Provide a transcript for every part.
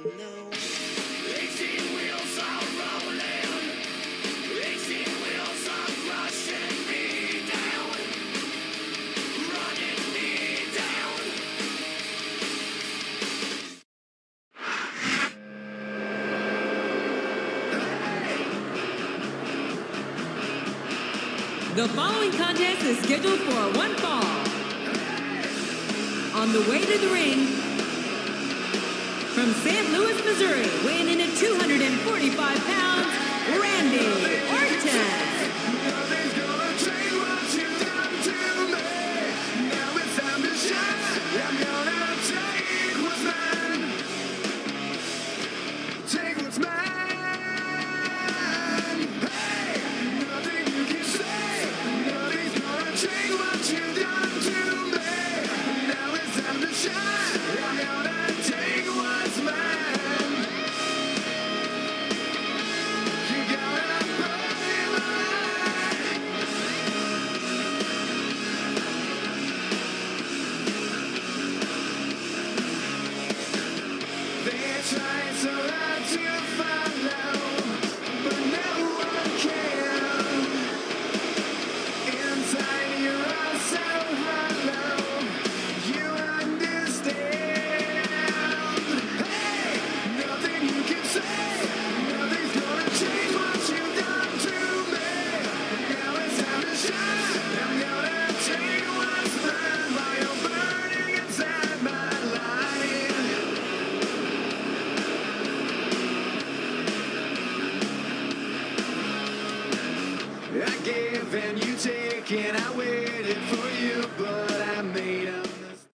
18 wheels are rolling. 18 wheels are crushing me down. Running me down. The following contest is scheduled for one fall. On the way to the ring, from St. Louis, Missouri, weighing in at 245 pounds, Randy Orton. Nothing's gonna change what you've done to me. Now it's time to shine. I'm gonna take what's mine. Take what's mine. Hey, nothing you can say. Nothing's gonna change what you've done to me. Now it's time to shine. I'm gonna take what's mine. You gotta put it right. They're trying so hard to follow, but no one can. Inside you're all so hollow. You understand? Hey, nothing you can say. Nothing's gonna change what you've done to me. Now it's time to shine. I'm gonna take what's mine while you're burning inside my life. I gave and you take and I waited for you, but I made a mistake.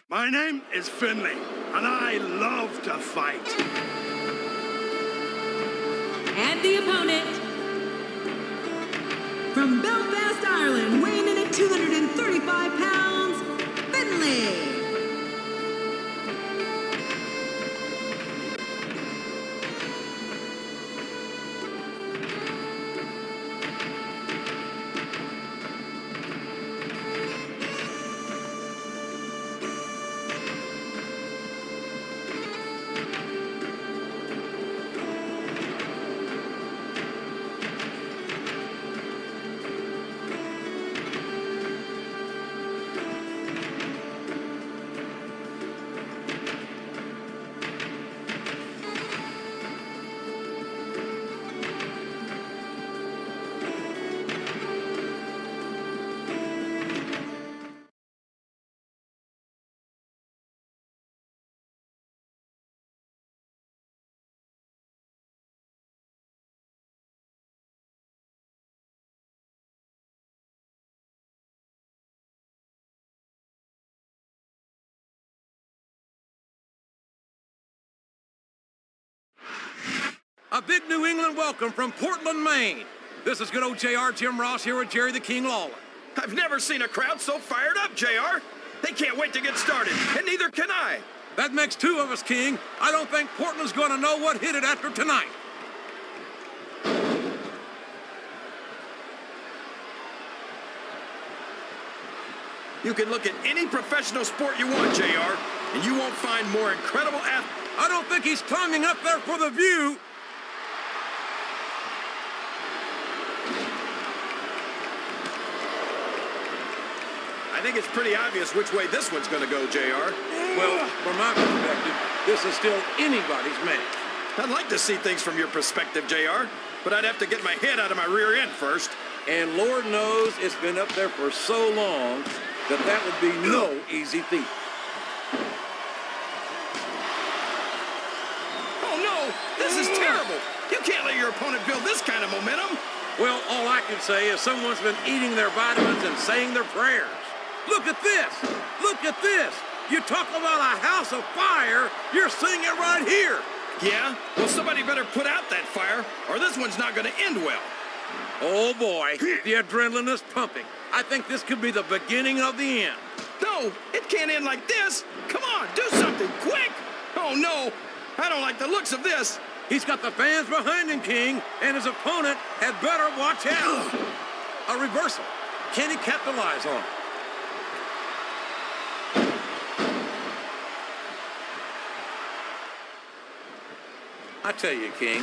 My name is Finlay, and I love to fight. And the opponent, from Belfast, Ireland, weighing in at 235 pounds, Finlay. A big New England welcome from Portland, Maine. This is good old JR Jim Ross here with Jerry the King Lawler. I've never seen a crowd so fired up, JR. They can't wait to get started, and neither can I. That makes two of us, King. I don't think Portland's going to know what hit it after tonight. You can look at any professional sport you want, JR, and you won't find more incredible athletes. I don't think he's climbing up there for the view. I think it's pretty obvious which way this one's going to go, JR. Well, from my perspective, this is still anybody's match. I'd like to see things from your perspective, JR, but I'd have to get my head out of my rear end first. And Lord knows it's been up there for so long that that would be no easy feat. Oh, no! This is terrible! You can't let your opponent build this kind of momentum. Well, all I can say is someone's been eating their vitamins and saying their prayers. Look at this! Look at this! You talk about a house of fire, you're seeing it right here! Yeah? Well, somebody better put out that fire, or this one's not going to end well. Oh, boy, the adrenaline is pumping. I think this could be the beginning of the end. No, it can't end like this. Come on, do something, quick! Oh, no, I don't like the looks of this. He's got the fans behind him, King, and his opponent had better watch out. A reversal. Can he capitalize on it? I tell you, King,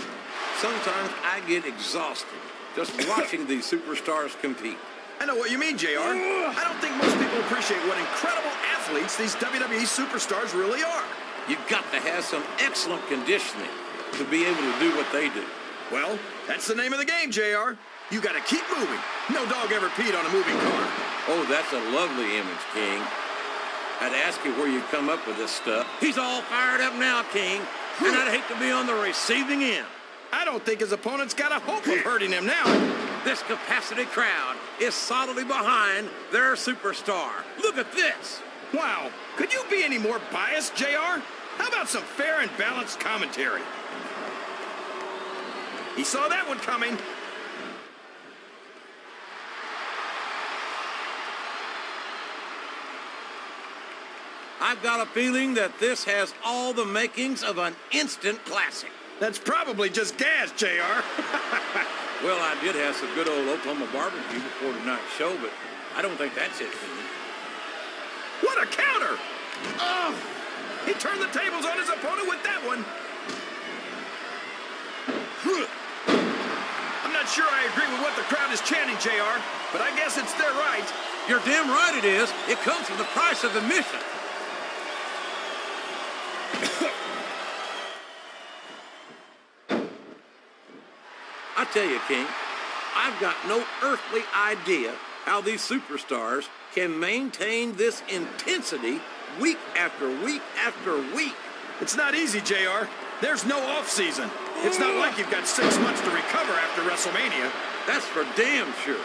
sometimes I get exhausted just watching these superstars compete. I know what you mean, JR. I don't think most people appreciate what incredible athletes these WWE superstars really are. You've got to have some excellent conditioning to be able to do what they do. Well, that's the name of the game, JR. You got to keep moving. No dog ever peed on a moving car. Oh, that's a lovely image, King. I'd ask you where you come up with this stuff. He's all fired up now, King, and I'd hate to be on the receiving end. I don't think his opponent's got a hope of hurting him now. This capacity crowd is solidly behind their superstar. Look at this. Wow. Could you be any more biased, JR? How about some fair and balanced commentary? He saw that one coming. I've got a feeling that this has all the makings of an instant classic. That's probably just gas, JR. Well, I did have some good old Oklahoma barbecue before tonight's show, but I don't think that's it for me. What a counter! Oh! He turned the tables on his opponent with that one. I'm not sure I agree with what the crowd is chanting, JR, but I guess it's their right. You're damn right it is. It comes with the price of admission. I tell you, King, I've got no earthly idea how these superstars can maintain this intensity week after week after week. It's not easy, JR. There's no off-season. It's not like you've got 6 months to recover after WrestleMania. That's for damn sure.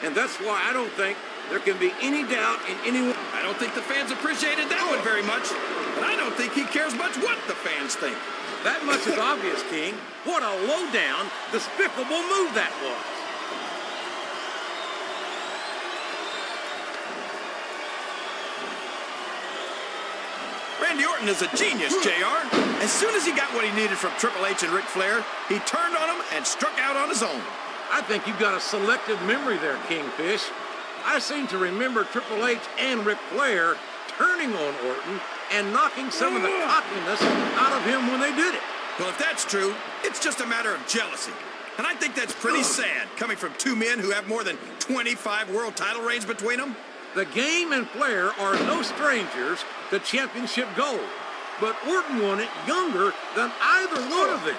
And that's why I don't think there can be any doubt in anyone. I don't think the fans appreciated that one very much, but I don't think he cares much what the fans think. That much is obvious, King. What a low-down, despicable move that was. Randy Orton is a genius, JR. As soon as he got what he needed from Triple H and Ric Flair, he turned on him and struck out on his own. I think you've got a selective memory there, Kingfish. I seem to remember Triple H and Ric Flair turning on Orton and knocking some of the cockiness out of him when they did it. Well, if that's true, it's just a matter of jealousy. And I think that's pretty sad, coming from 2 men who have more than 25 world title reigns between them. The game and Flair are no strangers to championship gold, but Orton won it younger than either one of them.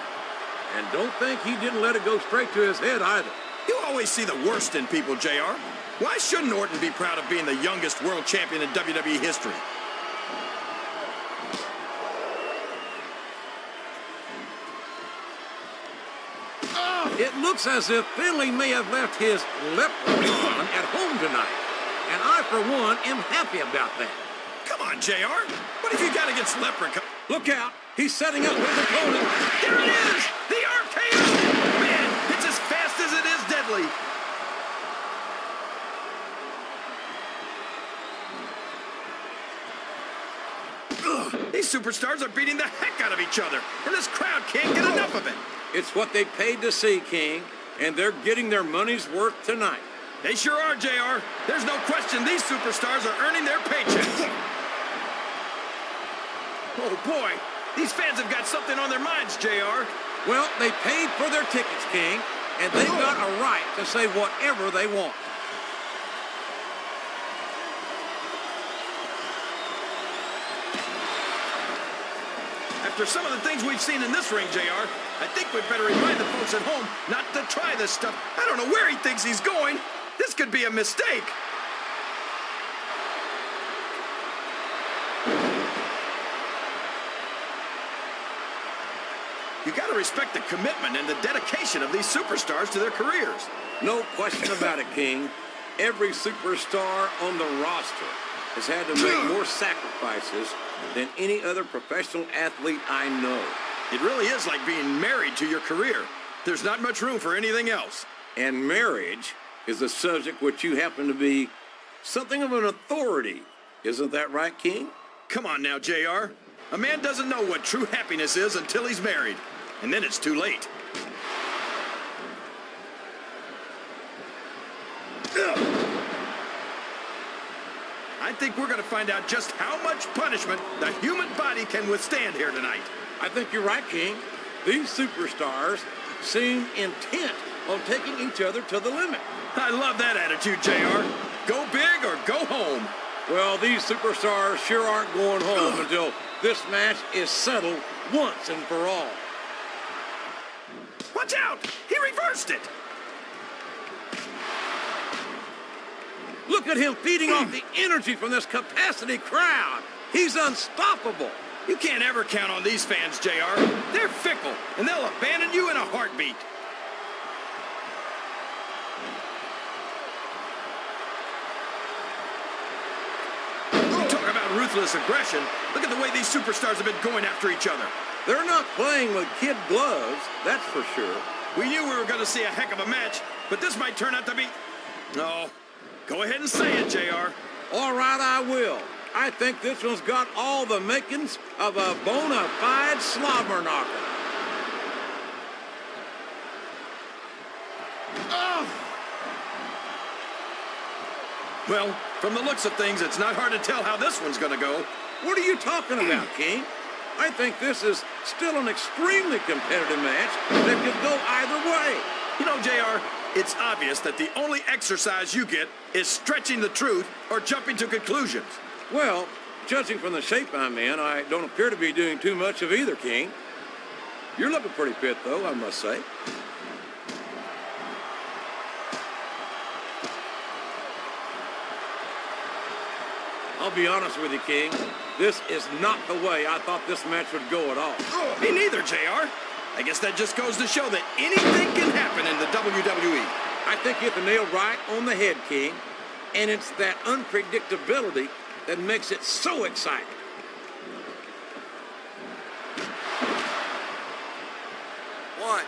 And don't think he didn't let it go straight to his head either. You always see the worst in people, JR. Why shouldn't Orton be proud of being the youngest world champion in WWE history? It looks as if Finlay may have left his leprechaun at home tonight. And I, for one, am happy about that. Come on, JR. What have you got against Leprechaun? Look out. He's setting up his opponent. There it is! The RKO! Man, it's as fast as it is deadly. Ugh, these superstars are beating the heck out of each other, and this crowd can't get enough of it. It's what they paid to see, King, and they're getting their money's worth tonight. They sure are, JR. There's no question these superstars are earning their paychecks. Oh, boy. These fans have got something on their minds, JR. Well, they paid for their tickets, King, and they've got a right to say whatever they want. After some of the things we've seen in this ring, JR, I think we'd better remind the folks at home not to try this stuff. I don't know where he thinks he's going. This could be a mistake. You got to respect the commitment and the dedication of these superstars to their careers. No question about it, King. Every superstar on the roster has had to make more sacrifices than any other professional athlete I know. It really is like being married to your career. There's not much room for anything else. And marriage is a subject which you happen to be something of an authority. Isn't that right, King? Come on now, JR. A man doesn't know what true happiness is until he's married. And then it's too late. I think we're going to find out just how much punishment the human body can withstand here tonight. I think you're right, King. These superstars seem intent on taking each other to the limit. I love that attitude, JR. Go big or go home. Well, these superstars sure aren't going home until this match is settled once and for all. Watch out! He reversed it! Look at him feeding off the energy from this capacity crowd. He's unstoppable. You can't ever count on these fans, JR. They're fickle, and they'll abandon you in a heartbeat. Talk about ruthless aggression. Look at the way these superstars have been going after each other. They're not playing with kid gloves, that's for sure. We knew we were going to see a heck of a match, but this might turn out to be... No. Go ahead and say it, JR. All right, I will. I think this one's got all the makings of a bona fide slobber knocker. Well, from the looks of things, it's not hard to tell how this one's going to go. What are you talking about, King? I think this is still an extremely competitive match that could go either way. You know, JR, it's obvious that the only exercise you get is stretching the truth or jumping to conclusions. Well, judging from the shape I'm in, I don't appear to be doing too much of either, King. You're looking pretty fit, though, I must say. I'll be honest with you, King. This is not the way I thought this match would go at all. Oh, me neither, JR. I guess that just goes to show that anything can happen in the WWE. I think you hit the nail right on the head, King. And it's that unpredictability that makes it so exciting. What?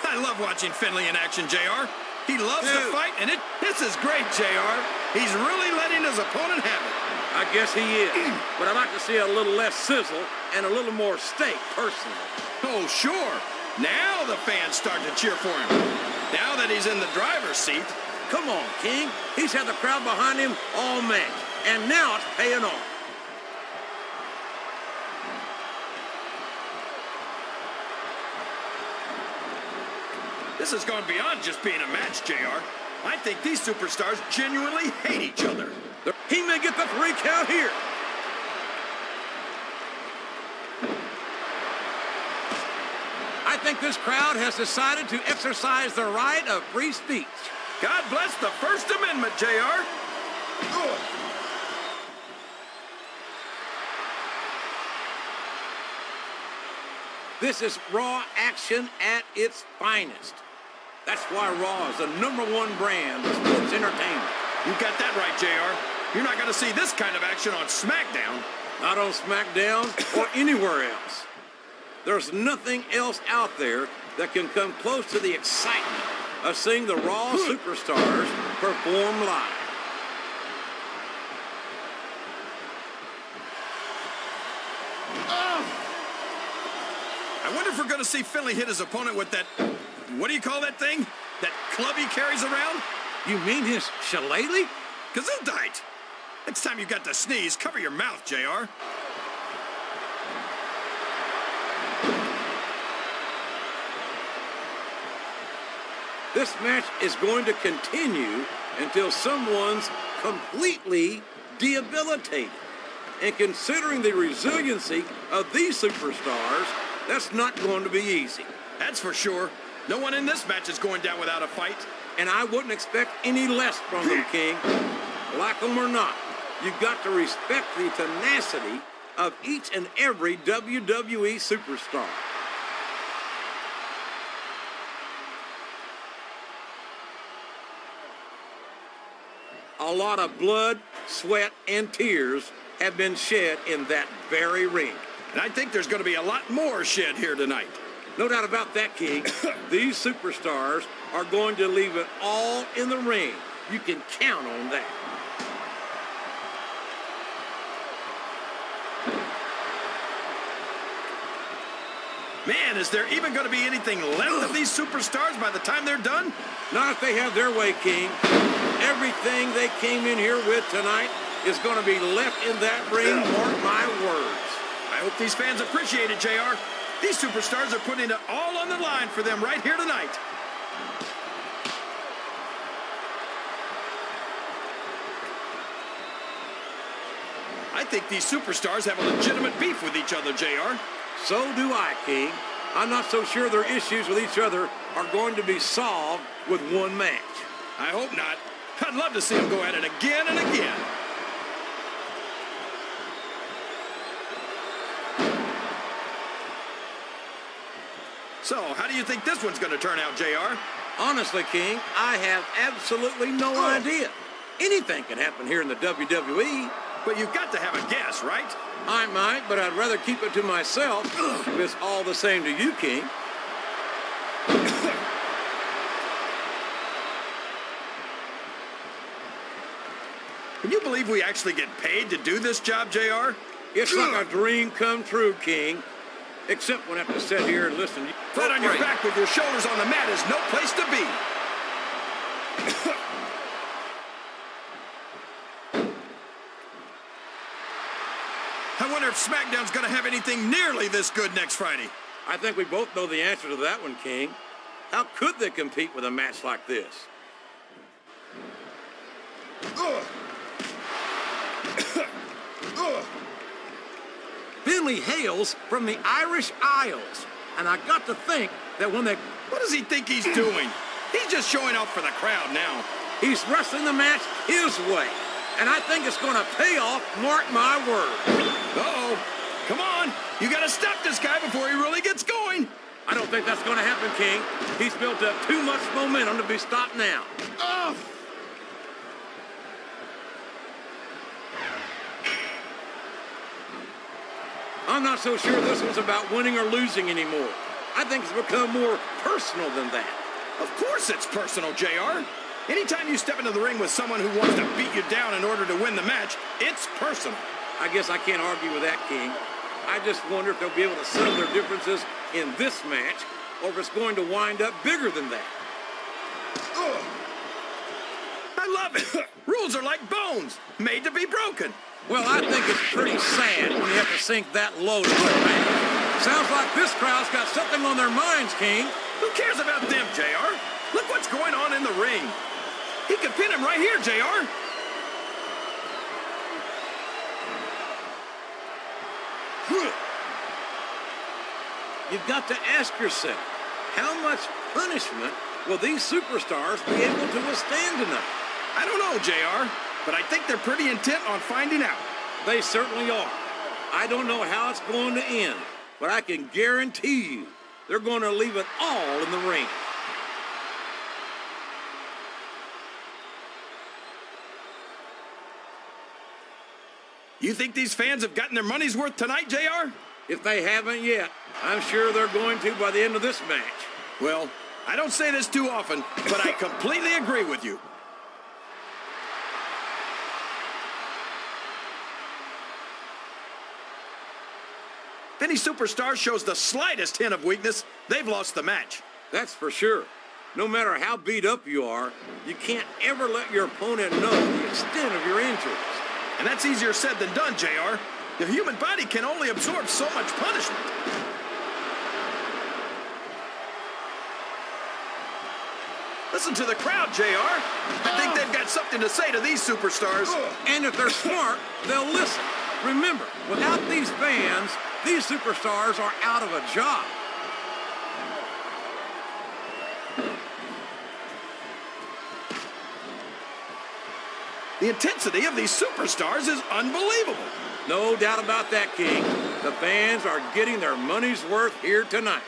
I love watching Finlay in action, JR. He loves to fight, and this is great, JR. He's really letting his opponent have it. I guess he is. But I'd like to see a little less sizzle and a little more steak, personally. Oh, sure. Now the fans start to cheer for him. Now that he's in the driver's seat. Come on, King. He's had the crowd behind him all match. And now it's paying off. This has gone beyond just being a match, JR. I think these superstars genuinely hate each other. He may get the 3 count here. I think this crowd has decided to exercise the right of free speech. God bless the First Amendment, JR. This is Raw action at its finest. That's why Raw is the #1 brand of sports entertainment. You got that right, JR. You're not going to see this kind of action on SmackDown. Not on SmackDown or anywhere else. There's nothing else out there that can come close to the excitement of seeing the Raw superstars perform live. I wonder if we're going to see Finlay hit his opponent with that, what do you call that thing? That club he carries around? You mean his shillelagh? Gesundheit. Next time you got to sneeze, cover your mouth, JR. This match is going to continue until someone's completely debilitated. And considering the resiliency of these superstars, that's not going to be easy. That's for sure. No one in this match is going down without a fight. And I wouldn't expect any less from them, King. Like them or not, you've got to respect the tenacity of each and every WWE superstar. A lot of blood, sweat, and tears have been shed in that very ring. And I think there's going to be a lot more shed here tonight. No doubt about that, King. These superstars are going to leave it all in the ring. You can count on that. Man, is there even going to be anything left of these superstars by the time they're done? Not if they have their way, King. Everything they came in here with tonight is going to be left in that ring, mark my words. I hope these fans appreciate it, JR. These superstars are putting it all on the line for them right here tonight. I think these superstars have a legitimate beef with each other, JR. So do I, King. I'm not so sure their issues with each other are going to be solved with one match. I hope not. I'd love to see them go at it again and again. So, how do you think this one's going to turn out, JR? Honestly, King, I have absolutely no idea. Anything can happen here in the WWE. But you've got to have a guess, right? I might, but I'd rather keep it to myself if it's all the same to you, King. Can you believe we actually get paid to do this job, JR? It's like a dream come true, King. Except when I have to sit here and listen. Flat on your back with your shoulders on the mat is no place to be. I wonder if SmackDown's going to have anything nearly this good next Friday. I think we both know the answer to that one, King. How could they compete with a match like this? Finlay hails from the Irish Isles, and I got to think that when they... What does he think he's doing? He's just showing off for the crowd now. He's wrestling the match his way, and I think it's going to pay off, mark my words. Uh-oh. Come on. You got to stop this guy before he really gets going. I don't think that's going to happen, King. He's built up too much momentum to be stopped now. Oh. I'm not so sure this one's about winning or losing anymore. I think it's become more personal than that. Of course it's personal, JR. Anytime you step into the ring with someone who wants to beat you down in order to win the match, it's personal. I guess I can't argue with that, King. I just wonder if they'll be able to settle their differences in this match, or if it's going to wind up bigger than that. I love it. Rules are like bones, made to be broken. Well, I think it's pretty sad when you have to sink that low to a match. Sounds like this crowd's got something on their minds, King. Who cares about them, JR? Look what's going on in the ring. He could pin him right here, JR. You've got to ask yourself, how much punishment will these superstars be able to withstand tonight? I don't know, JR, but I think they're pretty intent on finding out. They certainly are. I don't know how it's going to end, but I can guarantee you they're going to leave it all in the ring. You think these fans have gotten their money's worth tonight, JR? If they haven't yet, I'm sure they're going to by the end of this match. Well, I don't say this too often, but I completely agree with you. If any superstar shows the slightest hint of weakness, they've lost the match. That's for sure. No matter how beat up you are, you can't ever let your opponent know the extent of your injuries. And that's easier said than done, JR. The human body can only absorb so much punishment. Listen to the crowd, JR. I think they've got something to say to these superstars. And if they're smart, they'll listen. Remember, without these fans, these superstars are out of a job. The intensity of these superstars is unbelievable. No doubt about that, King. The fans are getting their money's worth here tonight.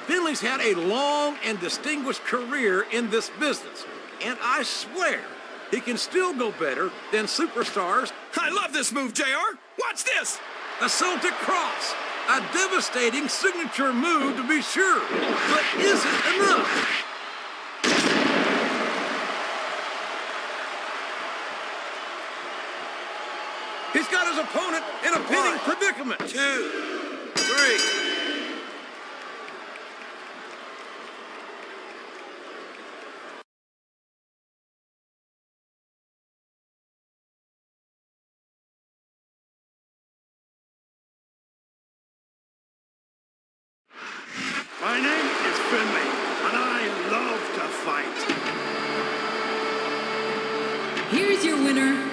Finlay's had a long and distinguished career in this business, and I swear he can still go better than superstars. I love this move, JR. Watch this. The Celtic Cross, a devastating signature move to be sure, but is it enough? He's got his opponent in a pinning predicament. 2, 3. My name is Finlay, and I love to fight. Here's your winner,